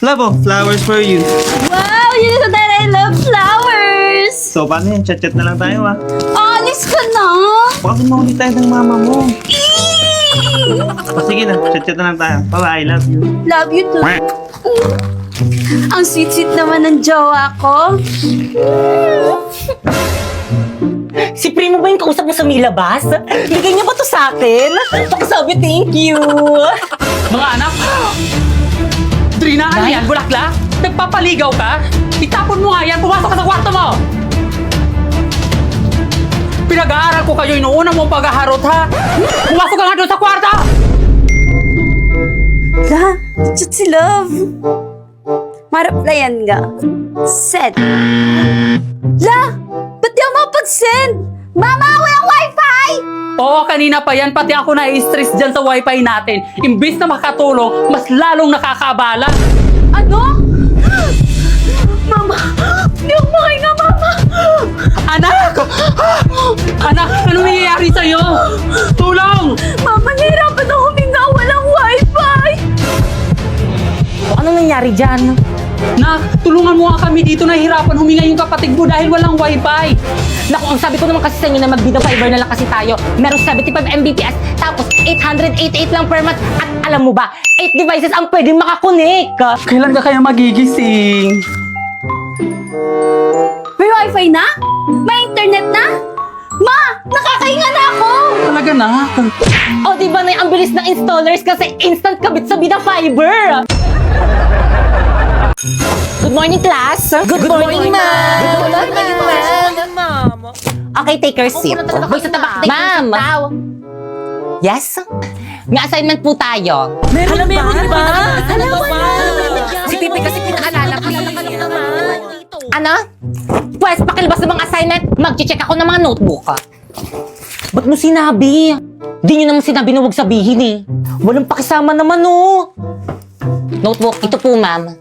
Love, oh, flowers for you. Wow! You know that I love flowers! So, paano yan? Chat-chat na lang tayo, ah. Alis ka na! Baka mahuli tayo ng mama mo. Eee! O, sige na. Chat-chat na lang tayo. Bye-bye. Love you. Love you too. Ang sweet-sweet naman ng jowa ko. Si Primo ba yung kausap mo sa Milabas? Bigay niya ba to sa akin? Baka sabi, thank you. Mga anak! Trina, ano yan? Bulakla? Nagpapaligaw ka? Itapon mo nga yan! Pumasok ka sa kwarto mo! Pinag-aaral ko kayo, inuuna mong paghaharot, ha? Pumasok ka nga doon sa kwarto! La, chat si Love. Maraplayan nga. Send. La, ba't di ako mapag-send? Mama, walang wifi! Oo, kanina pa yan. Pati ako na-stress dyan sa wifi natin. Imbis na makatulong, mas lalong nakakaabala. Ano? Mama, hindi ako makahinga, Mama! Anak! Anak, anong nangyayari sa'yo? Tulong! Mama, nahirapan ako huminga, walang wifi! Anong nangyari dyan? Nak, tulungan mo nga kami dito. Nahihirapan huminga yung kapatid mo dahil walang wifi. Naku, ang sabi ko naman kasi sa inyo na mag-Vida Fiber na lang kasi tayo. Meron 75 Mbps, tapos 888 lang per month. At alam mo ba, 8 devices ang pwedeng makakonek. Kailan ka kaya magigising? May wifi na? May internet na? Ma, nakakahinga na ako! Talaga na. O, di ba na ang bilis ng installers kasi instant kabit sa Vida Fiber? Good morning, class! Good morning, ma'am! Good morning, ma'am! Okay, take your seat. Boy, sa tabak, ma'am! Yes? May assignment po tayo. Meron ba? Alam mo na! Si Pipi kasi pinaalala ko. Ano? Pwes, pakilabas ng mga assignment. Mag-check ako ng mga notebook. Ba't mo sinabi? Di nyo naman sinabi na huwag sabihin eh. Walang pakisama naman oh. Notebook, ito po ma'am.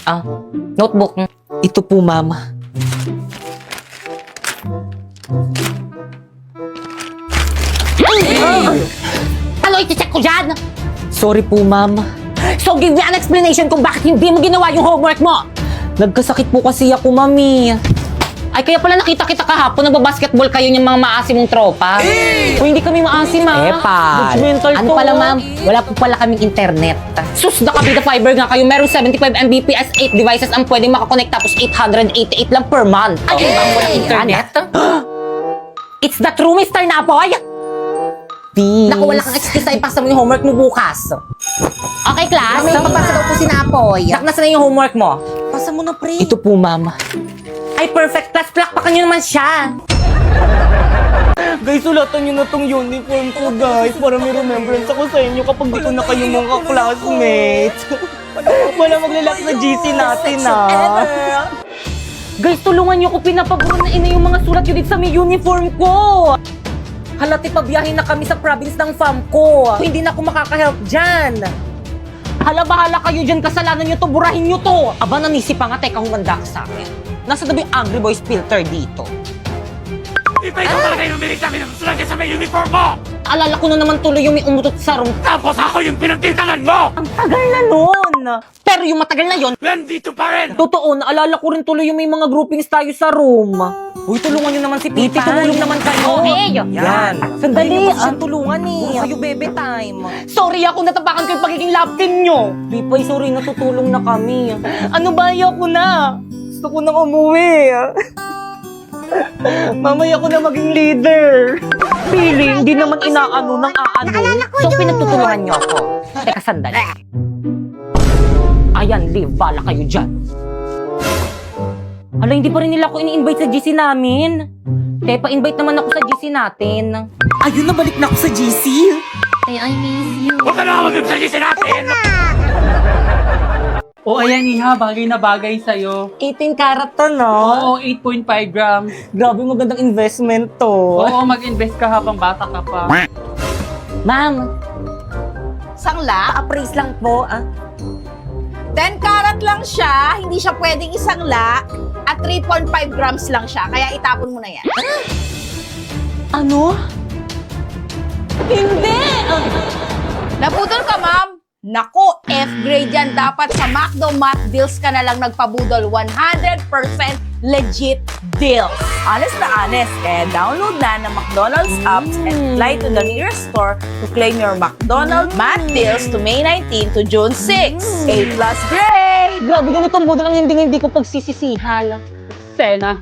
Ah, notebook. Ito po ma'am. Ano i-check ko dyan? Sorry po, ma'am. So, give me an explanation kung bakit hindi mo ginawa yung homework mo. Nagkasakit po kasi ako, mami. Ay, kaya pala nakita kita kahapon, nagbabasketball kayo ng mga maasim mong tropa. O hindi kami maasim, ha? Epal. Judgmental ano pala, ma'am? Wala po pala kaming internet. Sus, nakabida fiber nga kayo. Meron 75 Mbps, 8 devices ang pwedeng makakonect tapos 888 lang per month. Ay, bang walang internet? It's the true Mr. Napoy! Peace. Naku, wala kang excuse na ipasa mo yung homework mo bukas. Okay, class? May papasa daw po si Napoy. Sak, nasa na yung homework mo? Pasa mo na, pre. Ito po, ma'am. Ay, perfect. Class, plakpakan nyo naman siya. Guys, sulatan nyo na tong uniform ko, guys. Para may remembrance ako sa inyo kapag di ko na kayo mga classmates. Wala maglalak sa GC natin, ah. Guys, tulungan nyo ko. Pinapaburo na ina yung mga sulat yun dito sa may uniform ko. Halati pa biyahin na kami sa province ng fam ko. Hindi na ako makaka-help dyan. Hala, bahala kayo dyan. Kasalanan nyo to. Burahin nyo to. Aba, nanisi pa nga. Teka, humanda ka sa akin. Nasa na ba yung Angry Boys filter dito? Iba ikaw talaga yung umilig sa amin ng sulat sa may uniform mo! Alala ko na naman tuloy yung may umutot sa room. Tapos ako yung pinagtitangan mo! Ang tagal na nun. Pero yung matagal na yon, Nandito pa rin! totoo, naalala ko rin tuloy yung may mga groupings tayo sa room. Uy, tulungan nyo naman si Pipi. Tumulong naman kayo. Okay. Yan. Sandali. Tulungan eh. Kayo bebe time. Sorry ako, natapakan ko yung pagiging love team nyo. Pipay, sorry, natutulong na kami. Ano ba, ayoko na. Gusto ko nang umuwi. Mamaya ko na maging leader. Feeling, hindi naman inaano ng aano. So, pinagtutulungan nyo ako. Teka, sandali. Ayan, leave. Bala kayo dyan. Hala, hindi pa rin nila ako ini-invite sa GC namin. Kaya pa-invite naman ako sa GC natin. Ayun, nabalik na ako sa GC. I miss you. Huwag ka na mag-ibsagisi natin! O ayan, Iha. Bagay na bagay sa'yo. 18 karat to, no? Oo, 8.5 grams. Grabe, magandang investment to. Oo, mag-invest ka habang bata ka pa. Ma'am, Sangla? appraise lang po. 10 karat lang siya, hindi siya pwedeng isang la, at 3.5 grams lang siya, kaya itapon mo na yan. Ano? Hindi! Naputol ka, ma'am. Naku, F-grade yan. Dapat sa McDo Mac Deals ka na lang nagpabudol. 100% legit deals. Honest na honest. Kaya download na ng McDonald's apps and fly to the nearest store to claim your McDonald's Mac Deals to May 19 to June 6. A+ grade! Grabe, ganitong budol ang hindi ko pagsisisihan. Sena.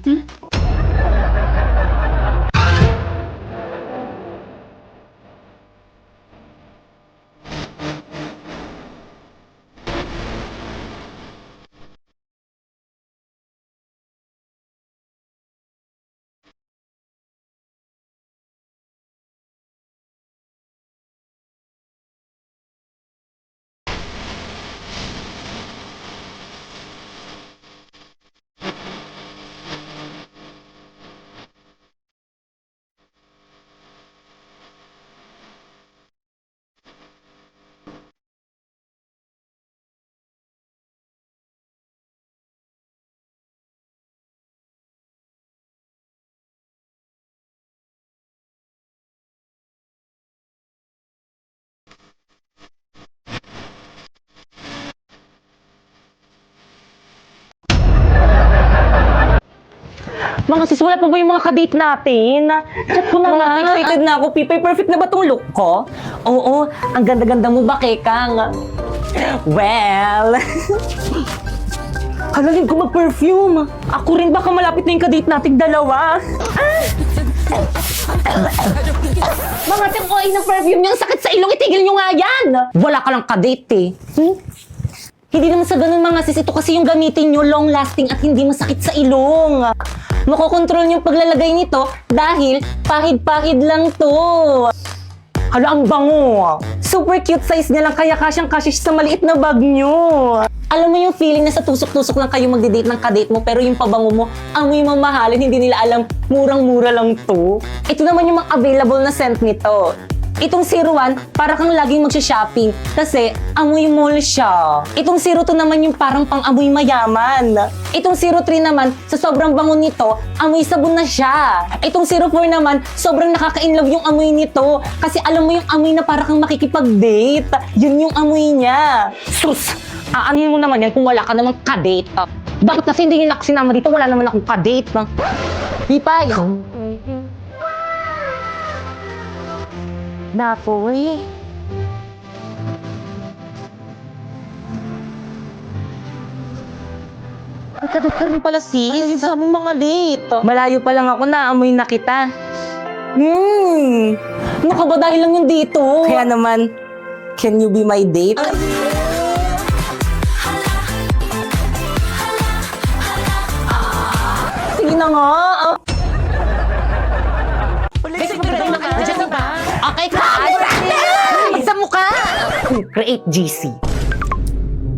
Mga sis, wala pa ba yung mga kadate natin? Chat ko na nga. Excited na ako, Pipay. Perfect na ba tong look ko? Oo, ang ganda-ganda mo ba, Kekang? Well... Halalin ko mag-perfume. Ako rin, baka malapit na yung kadate nating dalawa. Mga ting oy ng perfume niyo, ang sakit sa ilong, itigil niyo nga yan! Wala ka lang kadate eh. Hindi naman sa ganun mga sis, ito kasi yung gamitin nyo, long-lasting at hindi masakit sa ilong. Makokontrol yung paglalagay nito dahil pahid-pahid lang to. Hala, ang bango. Super cute size niya lang kaya kasyang-kasya siya sa maliit na bag nyo. Alam mo yung feeling na sa tusok-tusok lang kayo magdi-date ng kadate mo pero yung pabango mo, amoy mamahalin, hindi nila alam, murang-mura lang to. Ito naman yung mga available na scent nito. Itong 01, para kang laging magsha-shopping kasi amoy mall siya. Itong 02 naman yung parang pang-amoy mayaman. Itong 03 naman, sa sobrang bango nito, amoy sabon na siya. Itong 04 naman, sobrang nakaka-inlove yung amoy nito kasi alam mo yung amoy na para kang makikipag-date. Yun yung amoy niya. Sus! Aanin mo naman yan kung wala ka namang kadate. Bakit kasi hindi nila sinama dito? Wala naman akong kadate. Pipay! Napoy. Nagkadukar mo pala sis. Sa aming mga late. Malayo pa lang ako na, amoy na kita. Ano ka ba dahil lang yung dito? Kaya naman, can you be my date? Sige na nga. Okay ka? Sa mukha! Create GC.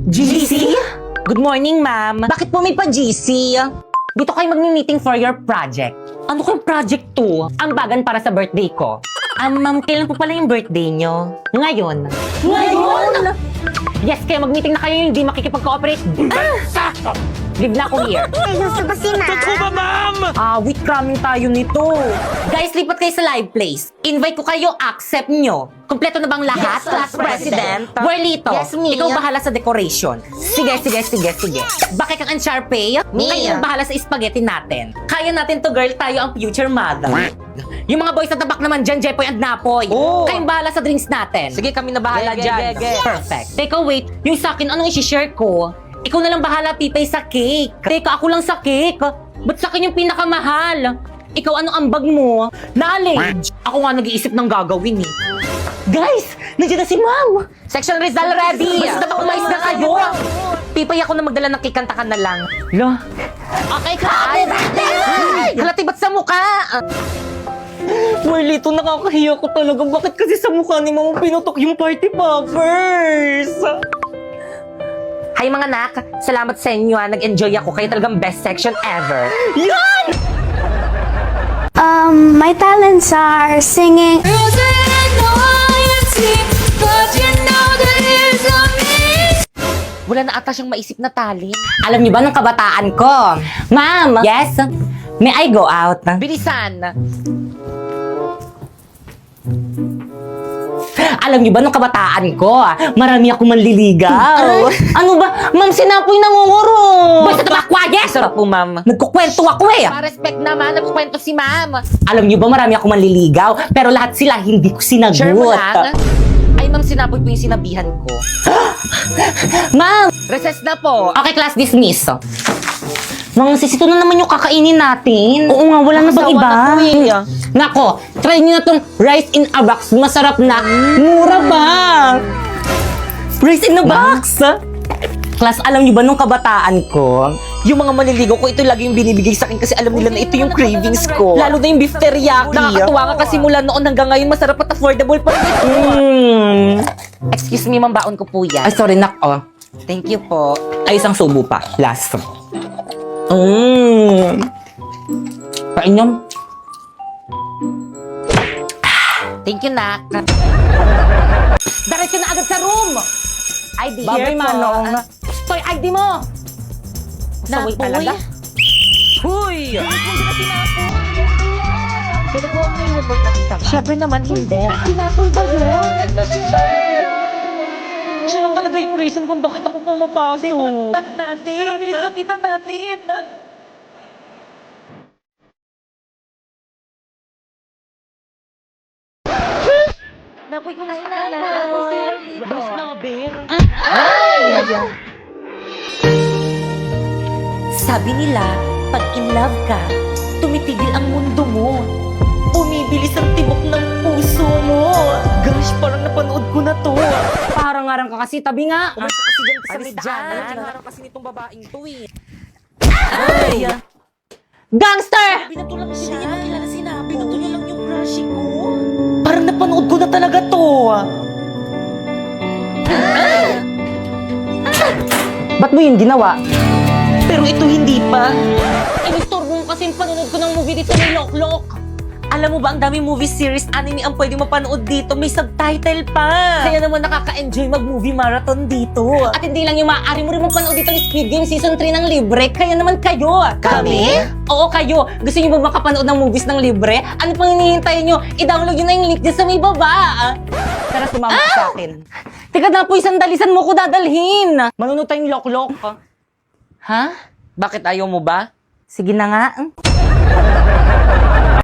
GC? Good morning, ma'am. Bakit po may pa-GC? Dito kayo mag-meeting for your project. Ano kayong project to? Ambagan para sa birthday ko. Ma'am, kailan po pala yung birthday nyo? Ngayon. Ngayon? Yes, kaya mag-meeting na kayo yung hindi makikipag-cooperate. Live na ako here. Totoo ba, ma'am? Wait, cramming tayo nito. Guys, lipat kayo sa live place. Invite ko kayo, accept nyo. Kompleto na bang lahat? Class President? Whirlito, ikaw bahala sa decoration. Sige. Bakit kang Uncharpay? Kayo ang bahala sa spaghetti natin. Kaya natin to, girl. Tayo ang future mother. Yung mga boys sa tabak naman dyan, Jepoy and Napoy. Kayong bahala sa drinks natin. Sige, kami na bahala dyan. Perfect. Teka, wait. Yung sa akin, anong isi-share ko? Ikaw na lang bahala, Pipay, sa cake. Teka, ako lang sa cake. Ba't sa akin yung pinakamahal? Ikaw, anong ambag mo? Knowledge. Ako nga nag-iisip ng gagawin eh. Guys, nandiyan na si Ma'am. Section result ready. Basta ba umayos na kayo? Pipay, ako na magdala ng cake, kanta ka na lang. Lo? Okay ka? Halati, ba't sa mukha? Marlito, nakakahiya ko talaga. Bakit kasi sa mukha ni Mama pinutok yung party poppers? Hi mga anak, salamat sa inyo. Nag-enjoy ako. Kayo talagang best section ever. Yan! My talents are singing. Wala na ata siyang maisip na talent. Alam niyo ba ng kabataan ko? Ma'am! Yes? May I go out? Bilisan! Alam niyo ba, nung kabataan ko, marami ako manliligaw. Ano ba? Ma'am, sinapoy nangunguro. Basta na ba, quiet? Sarap po, ma'am. Nagkukwento ako eh. Pa-respect naman, nagkwento si ma'am. Alam niyo ba, marami ako manliligaw, pero lahat sila hindi ko sinagot. Sure mo lang? Ay, ma'am, sinapoy po yung sinabihan ko. Ma'am! Recess na po. Okay, class dismiss. Mga sis, ito na naman yung kakainin natin. Oo nga, wala na bang iba? Nako, try nyo na tong rice in a box. Masarap na. Mura pa. Rice in a box? Class, alam nyo ba nung kabataan ko, yung mga manliligaw ko, ito lagi yung binibigay sa akin kasi alam nila na ito yung cravings ko. Lalo na yung beef teriyaki. Nakakatuwa nga kasi mula noon hanggang ngayon, masarap at affordable pa rin. Excuse me, ma'am, baon ko po yan. Ay, sorry, nako. Thank you po. Ay, isang subo pa. Last. Kain nyo. Thank you, nak. Diretso na agad sa room! ID. Babay, Here po. Manong. Toy, ID mo! Saway Napoy. talaga. Huy! Siyempre naman, hindi. Siya lang talaga yung reason kung bakit ako pumapasok. Napoy ko na Sabi nila, pag in love ka, tumitigil ang mundo mo. Bumibilis ang tibok ng puso mo. Gosh, parang napanood ko na to. Parang-arang ka kasi, tabi nga. Umalis kasi dyan sa may daanan. Parang kasi nitong babaeng to eh. Ay! Gangster! Pinatulang siya. Hindi niya makilala sinabi. Pinatulang lang yung crush ko. Parang napanood ko na talaga to. Ba't mo yun ginawa? Pero ito hindi pa. Inistorbo mo kasi yung panonood ko ng movie dito ni Loklok. Alam mo ba, ang daming movie series, anime ang pwede mapanood dito. May subtitle pa. Kaya naman nakaka-enjoy mag-movie marathon dito. At hindi lang yung maaari mo rin mapanood dito ni Squid Game Season 3 ng libre. Kaya naman kayo. Kami? Oo, kayo. Gusto niyo ba makapanood ng movies ng libre? Ano pang hinihintay niyo? I-download niyo na yung link dyan sa may baba. Tara, sumama ka sa akin. Teka na po, isang dalisan mo ko dadalhin. Manunod tayong Loklok. Ha? Bakit ayaw mo ba? Sige na nga.